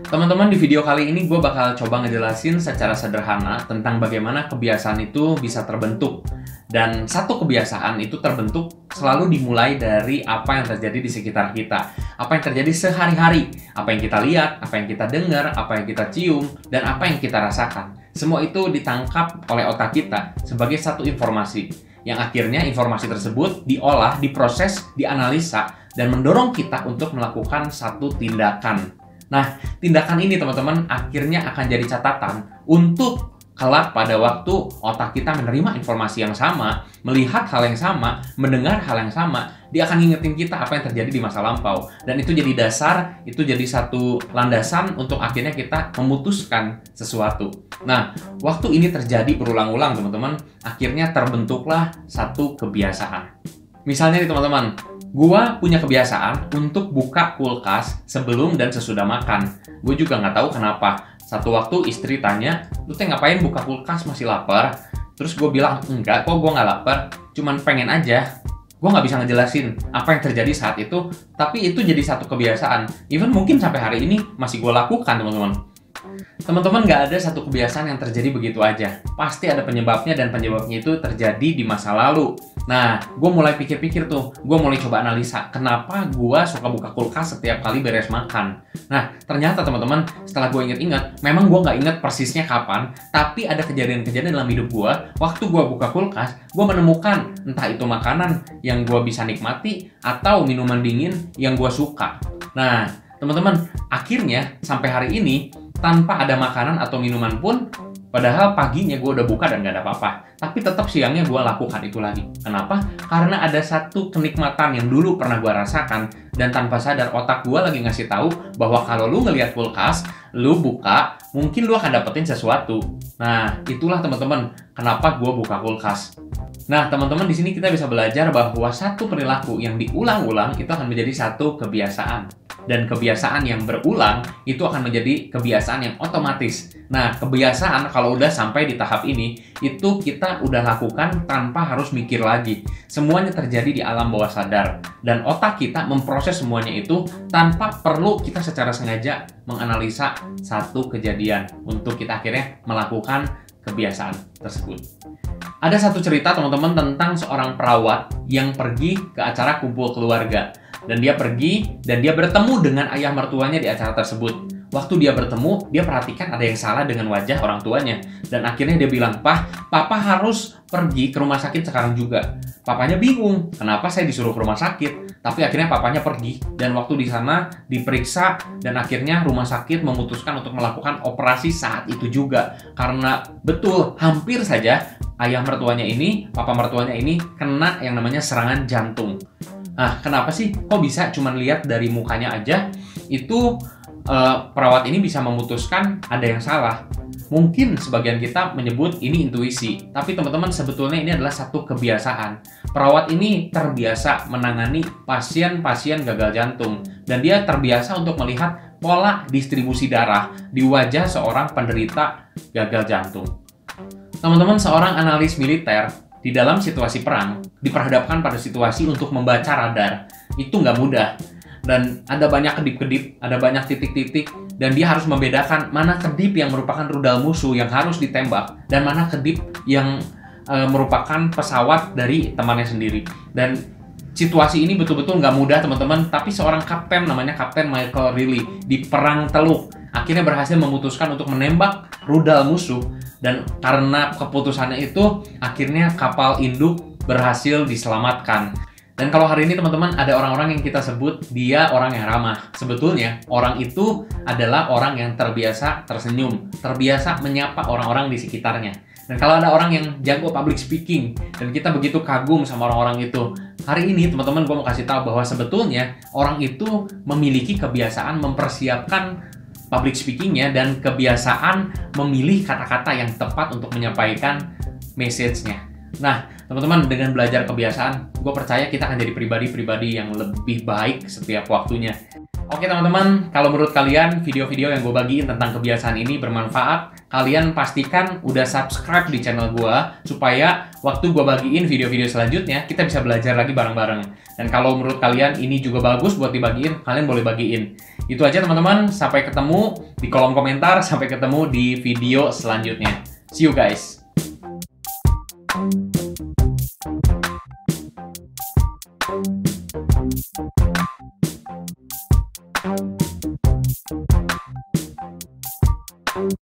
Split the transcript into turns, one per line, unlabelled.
Teman-teman, di video kali ini gue bakal coba ngejelasin secara sederhana tentang bagaimana kebiasaan itu bisa terbentuk. Dan satu kebiasaan itu terbentuk selalu dimulai dari apa yang terjadi di sekitar kita. Apa yang terjadi sehari-hari, apa yang kita lihat, apa yang kita dengar, apa yang kita cium, dan apa yang kita rasakan. Semua itu ditangkap oleh otak kita sebagai satu informasi. Yang akhirnya informasi tersebut diolah, diproses, dianalisa, dan mendorong kita untuk melakukan satu tindakan. Nah, tindakan ini teman-teman akhirnya akan jadi catatan untuk kelak pada waktu otak kita menerima informasi yang sama, melihat hal yang sama, mendengar hal yang sama, dia akan ngingetin kita apa yang terjadi di masa lampau. Dan itu jadi dasar, itu jadi satu landasan untuk akhirnya kita memutuskan sesuatu. Nah, waktu ini terjadi berulang-ulang teman-teman, akhirnya terbentuklah satu kebiasaan. Misalnya nih teman-teman, gua punya kebiasaan untuk buka kulkas sebelum dan sesudah makan. Gue juga nggak tahu kenapa. Satu waktu istri tanya, lu teh ngapain buka kulkas, masih lapar? Terus gue bilang, enggak kok, gue nggak lapar, cuman pengen aja. Gue nggak bisa ngejelasin apa yang terjadi saat itu, tapi itu jadi satu kebiasaan. Even mungkin sampai hari ini masih gue lakukan teman-teman. Teman-teman, nggak ada satu kebiasaan yang terjadi begitu aja. Pasti ada penyebabnya, dan penyebabnya itu terjadi di masa lalu. Nah, gue mulai pikir-pikir tuh, gue mulai coba analisa kenapa gue suka buka kulkas setiap kali beres makan. Nah, ternyata teman-teman, setelah gue inget-inget, memang gue nggak inget persisnya kapan, tapi ada kejadian-kejadian dalam hidup gue, waktu gue buka kulkas, gue menemukan entah itu makanan yang gue bisa nikmati, atau minuman dingin yang gue suka. Nah, teman-teman, akhirnya sampai hari ini, tanpa ada makanan atau minuman pun, padahal paginya gue udah buka dan gak ada apa-apa, tapi tetap siangnya gue lakukan itu lagi. Kenapa? Karena ada satu kenikmatan yang dulu pernah gue rasakan, dan tanpa sadar otak gue lagi ngasih tahu bahwa kalau lu ngelihat kulkas, lu buka, mungkin lu akan dapetin sesuatu. Nah, itulah teman-teman kenapa gue buka kulkas. Nah, teman-teman, di sini kita bisa belajar bahwa satu perilaku yang diulang-ulang itu akan menjadi satu kebiasaan. Dan kebiasaan yang berulang itu akan menjadi kebiasaan yang otomatis. Nah, kebiasaan kalau udah sampai di tahap ini, itu kita udah lakukan tanpa harus mikir lagi. Semuanya terjadi di alam bawah sadar. Dan otak kita memproses semuanya itu tanpa perlu kita secara sengaja menganalisa satu kejadian untuk kita akhirnya melakukan kebiasaan tersebut. Ada satu cerita teman-teman tentang seorang perawat yang pergi ke acara kumpul keluarga. Dan dia pergi dan dia bertemu dengan ayah mertuanya di acara tersebut. Waktu dia bertemu, dia perhatikan ada yang salah dengan wajah orang tuanya. Dan akhirnya dia bilang, Papa harus pergi ke rumah sakit sekarang juga. Papanya bingung, kenapa saya disuruh ke rumah sakit? Tapi akhirnya papanya pergi. Dan waktu di sana diperiksa, dan akhirnya rumah sakit memutuskan untuk melakukan operasi saat itu juga. Karena betul, hampir saja ayah mertuanya ini, papa mertuanya ini kena yang namanya serangan jantung. Nah, kenapa sih? Kok bisa cuman lihat dari mukanya aja, itu perawat ini bisa memutuskan ada yang salah. Mungkin sebagian kita menyebut ini intuisi, tapi teman-teman sebetulnya ini adalah satu kebiasaan. Perawat ini terbiasa menangani pasien-pasien gagal jantung, dan dia terbiasa untuk melihat pola distribusi darah di wajah seorang penderita gagal jantung. Teman-teman, seorang analis militer di dalam situasi perang diperhadapkan pada situasi untuk membaca radar. Itu nggak mudah. Dan ada banyak kedip-kedip, ada banyak titik-titik, dan dia harus membedakan mana kedip yang merupakan rudal musuh yang harus ditembak, dan mana kedip yang merupakan pesawat dari temannya sendiri. Dan situasi ini betul-betul nggak mudah teman-teman, tapi seorang kapten namanya Kapten Michael Riley di Perang Teluk akhirnya berhasil memutuskan untuk menembak rudal musuh, dan karena keputusannya itu akhirnya kapal induk berhasil diselamatkan. Dan kalau hari ini teman-teman ada orang-orang yang kita sebut dia orang yang ramah. Sebetulnya orang itu adalah orang yang terbiasa tersenyum, terbiasa menyapa orang-orang di sekitarnya. Dan kalau ada orang yang jago public speaking dan kita begitu kagum sama orang-orang itu, hari ini teman-teman gue mau kasih tahu bahwa sebetulnya orang itu memiliki kebiasaan mempersiapkan public speakingnya dan kebiasaan memilih kata-kata yang tepat untuk menyampaikan message-nya. Nah, teman-teman, dengan belajar kebiasaan, gue percaya kita akan jadi pribadi-pribadi yang lebih baik setiap waktunya. Oke teman-teman, kalau menurut kalian video-video yang gue bagiin tentang kebiasaan ini bermanfaat, kalian pastikan udah subscribe di channel gue supaya waktu gue bagiin video-video selanjutnya kita bisa belajar lagi bareng-bareng. Dan kalau menurut kalian ini juga bagus buat dibagiin, kalian boleh bagiin. Itu aja teman-teman, sampai ketemu di kolom komentar, sampai ketemu di video selanjutnya. See you guys. Thank you.